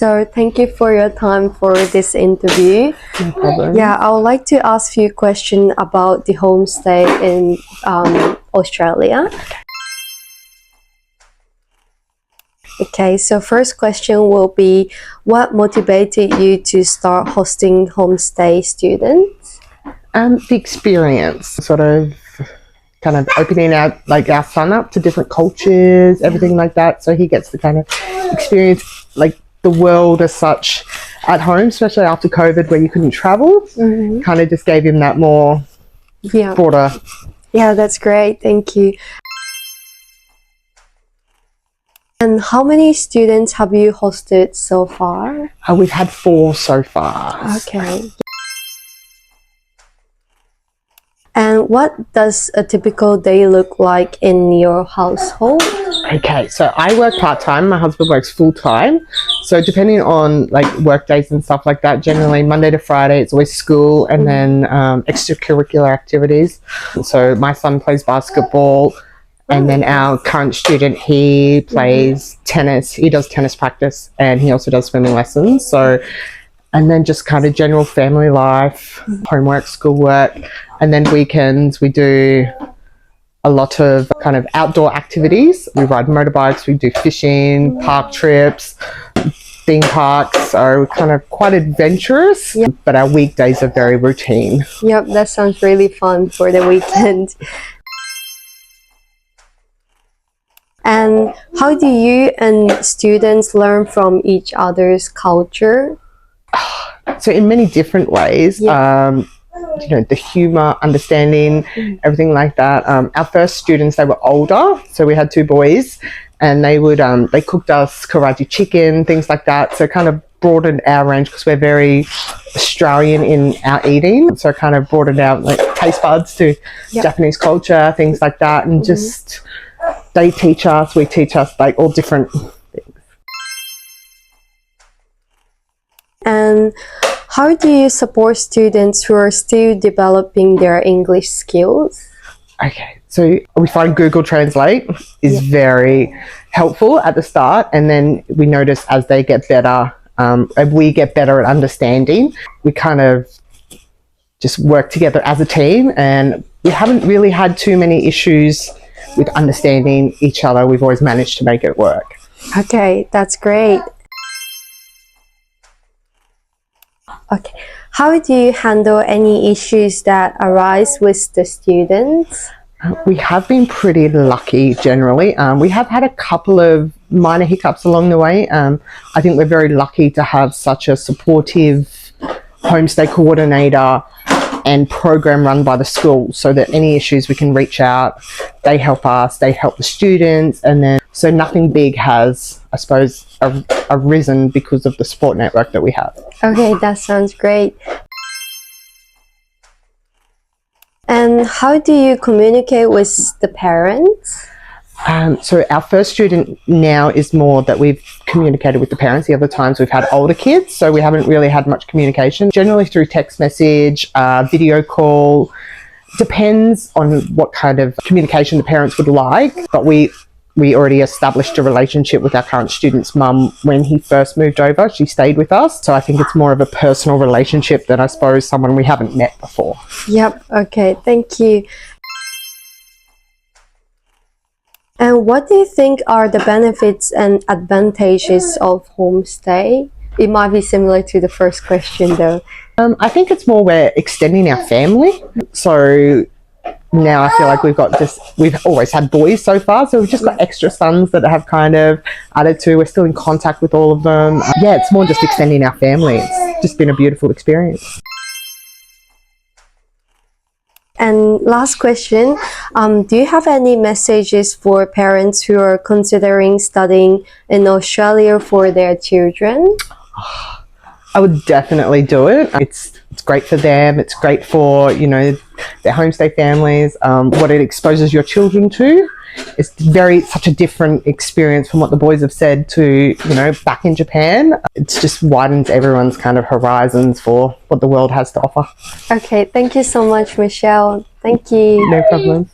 So thank you for your time for this interview. No problem. Yeah, I would like to ask you a question about the homestay in Australia. Okay, so first question will be, what motivated you to start hosting homestay students? The experience, sort of kind of opening out like our son up to different cultures, everything like that, so he gets to kind of experience like the world as such at home, especially after COVID where you couldn't travel. Kind of just gave him that more broader. Yeah, that's great. Thank you. And how many students have you hosted so far? We've had 4 so far. Okay. And what does a typical day look like in your household? Okay, so I work part-time, my husband works full-time. So depending on like work days and stuff like that, generally Monday to Friday it's always school and then extracurricular activities. So my son plays basketball. And then our current student, he plays tennis. He does tennis practice and he also does swimming lessons. So, and then just kind of general family life, homework, schoolwork. And then weekends, we do a lot of kind of outdoor activities. We ride motorbikes, we do fishing, park trips, theme parks. So we're kind of quite adventurous, but our weekdays are very routine. Yep, that sounds really fun for the weekend. And how do you and students learn from each other's culture? So in many different ways, you know, the humor, understanding, everything like that. Our first students, they were older, so we had 2 boys, and they would they cooked us karaage chicken, things like that. So kind of broadened our range because we're very Australian in our eating. So kind of broadened out like taste buds to Japanese culture, things like that, and just. They teach us, we teach us like all different things. And how do you support students who are still developing their English skills? Okay, so we find Google Translate is very helpful at the start, and then we notice as they get better, we get better at understanding. We kind of just work together as a team, and we haven't really had too many issues with understanding each other. We've always managed to make it work. Okay, that's great. Okay, how do you handle any issues that arise with the students? We have been pretty lucky generally. We have had a couple of minor hiccups along the way. I think we're very lucky to have such a supportive homestay coordinator and program run by the school, so that any issues we can reach out, they help us, they help the students, and then so nothing big has, I suppose, arisen because of the support network that we have. Okay, that sounds great. And how do you communicate with the parents? So our first student now is more that we've communicated with the parents. The other times we've had older kids, so we haven't really had much communication. Generally through text message, video call. Depends on what kind of communication the parents would like, but we already established a relationship with our current student's mum when he first moved over. She stayed with us, so I think it's more of a personal relationship than I suppose someone we haven't met before. Yep, okay, thank you. And what do you think are the benefits and advantages of homestay? It might be similar to the first question though. I think it's more we're extending our family. So now I feel like we've always had boys so far, so we've just got extra sons that have kind of added to. We're still in contact with all of them. Yeah, it's more just extending our family. It's just been a beautiful experience. And last question, do you have any messages for parents who are considering studying in Australia for their children? I would definitely do it. It's great for them. It's great for, you know, their homestay families. What it exposes your children to is such a different experience from what the boys have said to, you know, back in Japan. It's just widens everyone's kind of horizons for what the world has to offer. Okay, thank you so much, Michelle. Thank you. No problem.